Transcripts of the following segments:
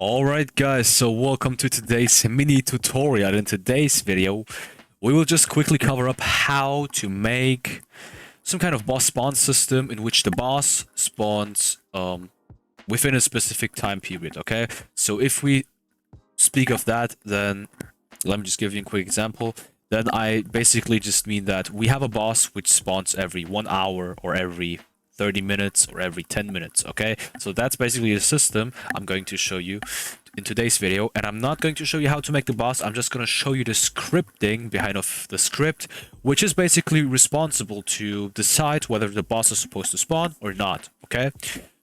Alright guys, so welcome to today's mini tutorial. In today's video, we will just quickly cover up how to make some kind of boss spawn system in which the boss spawns within a specific time period, okay? So if we speak of that, then let me just give you a quick example. Then I basically just mean that we have a boss which spawns every 1 hour or every 30 minutes or every 10 minutes, okay? So that's basically the system I'm going to show you in today's video, and I'm not going to show you how to make the boss. I'm just going to show you the scripting behind of the script, which is basically responsible to decide whether the boss is supposed to spawn or not, okay?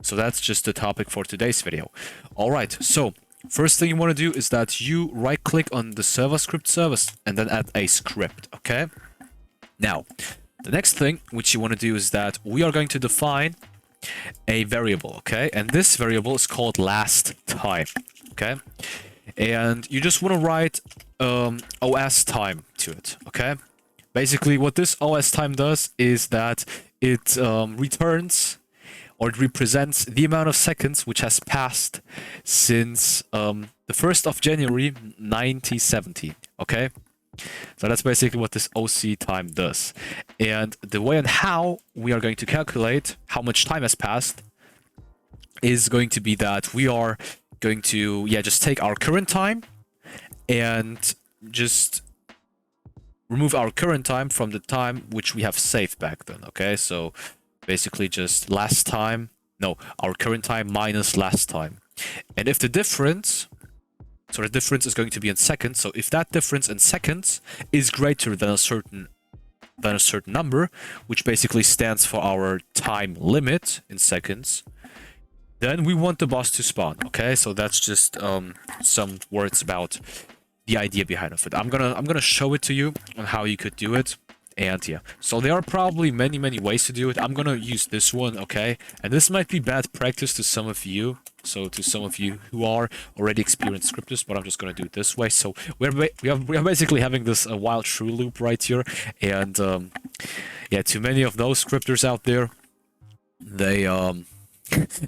So that's just the topic for today's video. All right, so first thing you want to do is that you right click on the server script service and then add a script, okay? Now, the next thing which you want to do is that we are going to define a variable, okay? And this variable is called last time, okay? And you just want to write OS time to it, okay? Basically, what this OS time does is that it returns or it represents the amount of seconds which has passed since the 1st of January 1970, okay? So that's basically what this OC time does. And the way and how we are going to calculate how much time has passed is going to be that we are going to, just take our current time and just remove our current time from the time which we have saved back then, okay? So basically just last time, no, our current time minus last time. And if the difference... So the difference is going to be in seconds. So if that difference in seconds is greater than a certain number, which basically stands for our time limit in seconds, then we want the boss to spawn. Okay, so that's just some words about the idea behind of it. I'm gonna show it to you on how you could do it. And yeah, so there are probably many ways to do it. I'm gonna use this one, okay? And this might be bad practice to some of you. So to some of you who are already experienced scripters, but I'm just gonna do it this way. So we are basically having this while true loop right here, and yeah, to many of those scripters out there, they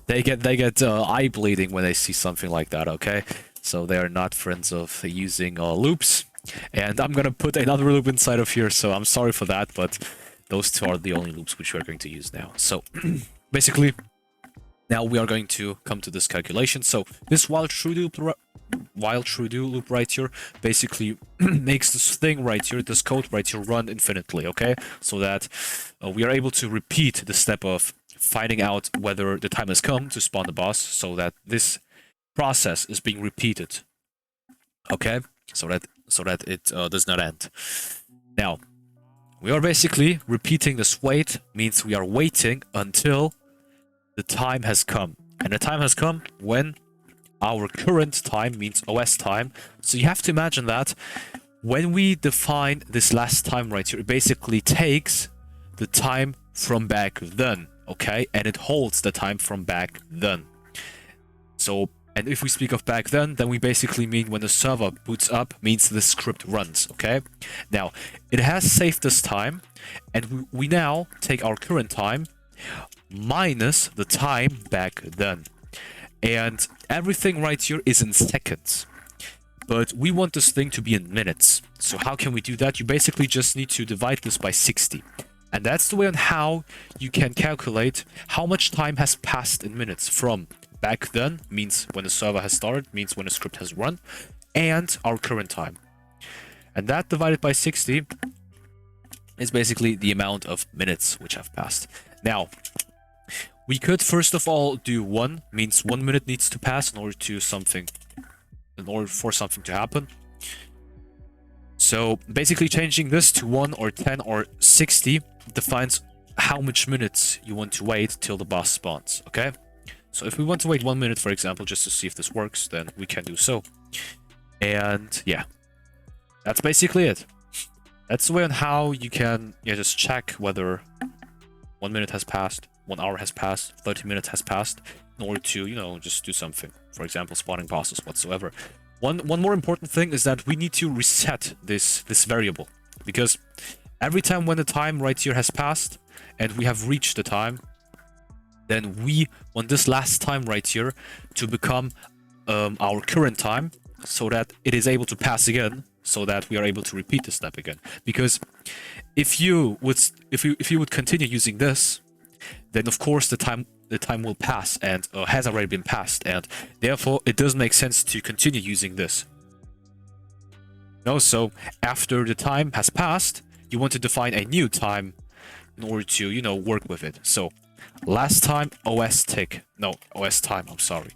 they get eye bleeding when they see something like that, okay? So they are not friends of using loops. And I'm gonna put another loop inside of here, so I'm sorry for that, but those two are the only loops which we are going to use now. So basically, now we are going to come to this calculation. So this while true do loop right here basically makes this thing right here, this code right here, run infinitely, okay? So that we are able to repeat the step of finding out whether the time has come to spawn the boss, so that this process is being repeated, okay? So that it does not end. Now, we are basically repeating this wait, means we are waiting until the time has come. And the time has come when our current time means OS time. So you have to imagine that when we define this last time right here, it basically takes the time from back then, okay? And it holds the time from back then. So, and if we speak of back then we basically mean when the server boots up, means the script runs, okay? Now, it has saved this time, and we now take our current time minus the time back then. And everything right here is in seconds. But we want this thing to be in minutes. So how can we do that? You basically just need to divide this by 60. And that's the way on how you can calculate how much time has passed in minutes from back then, means when the server has started, means when the script has run, and our current time. And that divided by 60 is basically the amount of minutes which have passed. Now, we could first of all do 1, means 1 minute needs to pass in order for something to happen. So basically changing this to 1 or 10 or 60 defines how much minutes you want to wait till the boss spawns, okay? So if we want to wait 1 minute, for example, just to see if this works, then we can do so. And yeah, that's basically it. That's the way on how you can just check whether 1 minute has passed, 1 hour has passed, 30 minutes has passed, in order to, just do something. For example, spawning bosses whatsoever. One more important thing is that we need to reset this variable, because every time when the time right here has passed and we have reached the time, then we want this last time right here to become our current time so that it is able to pass again, so that we are able to repeat the step again. Because if you would continue using this, then of course the time will pass and has already been passed, and therefore it doesn't make sense to continue using this. No, so after the time has passed, you want to define a new time in order to, you know, work with it. So last time OS tick. No, OS time, I'm sorry.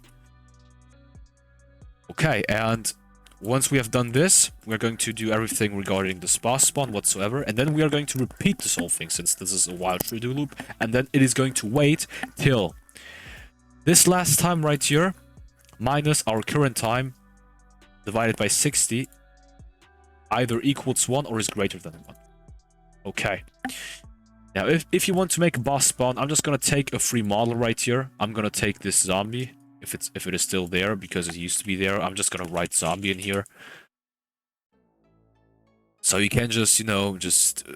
Okay, and once we have done this, we're going to do everything regarding this boss spawn whatsoever, and then we are going to repeat this whole thing since this is a while through loop, and then it is going to wait till this last time right here minus our current time divided by 60 either equals 1 or is greater than 1. Okay. Now, if you want to make a boss spawn, I'm just gonna take a free model right here. I'm gonna take this zombie, if it is still there, because it used to be there. I'm just gonna write zombie in here. So you can just, you know, just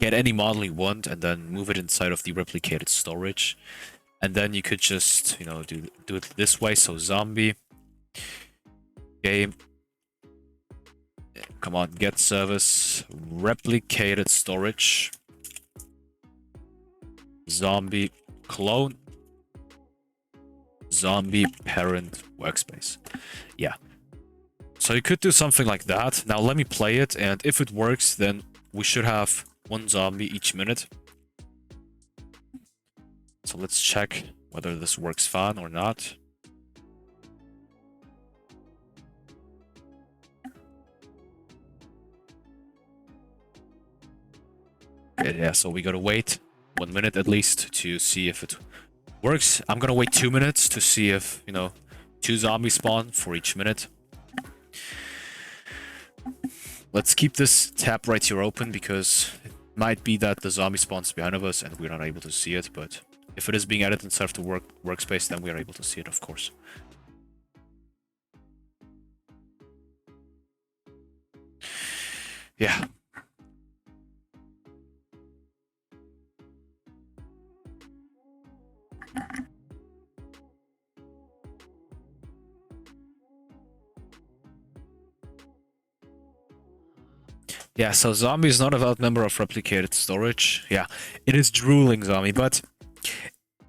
get any model you want and then move it inside of the replicated storage. And then you could just, you know, do it this way. So zombie game. Come on, get service replicated storage. Zombie clone. Zombie parent workspace. Yeah. So you could do something like that. Now let me play it, and if it works, then we should have 1 zombie each minute. So let's check whether this works fine or not. Okay, yeah, so we gotta wait 1 minute at least to see if it works. I'm gonna wait 2 minutes to see if, you know, 2 zombies spawn for each minute. Let's keep this tab right here open because it might be that the zombie spawns behind of us and we're not able to see it, but if it is being added inside of the workspace, then we are able to see it, of course. Yeah. Yeah, so zombie is not a valid member of replicated storage. Yeah, it is drooling zombie, but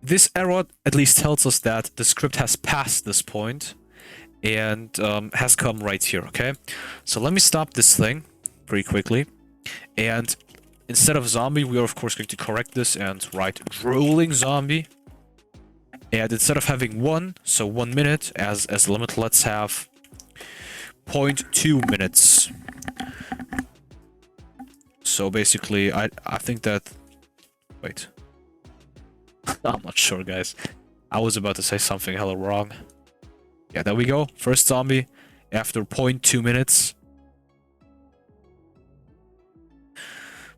this error at least tells us that the script has passed this point and has come right here, okay? So let me stop this thing pretty quickly. And instead of zombie, we are of course going to correct this and write drooling zombie. And instead of having 1, so 1 minute as limit, let's have 0.2 minutes. So basically, I think that... Wait. I'm not sure, guys. I was about to say something hella wrong. Yeah, there we go. First zombie after 0.2 minutes.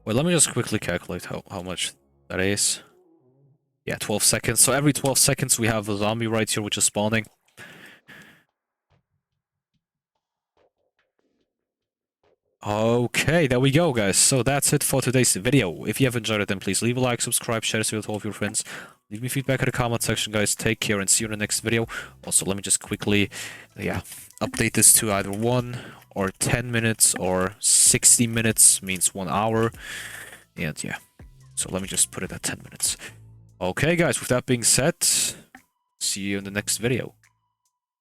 Well, let me just quickly calculate how much that is. Yeah, 12 seconds. So every 12 seconds we have a zombie right here which is spawning. Okay, there we go, guys. So that's it for today's video. If you have enjoyed it, then please leave a like, subscribe, share this video with all of your friends. Leave me feedback in the comment section, guys. Take care and see you in the next video. Also, let me just quickly, yeah, update this to either 1 or 10 minutes or 60 minutes, means 1 hour. And yeah, so let me just put it at 10 minutes. Okay, guys, with that being said, see you in the next video.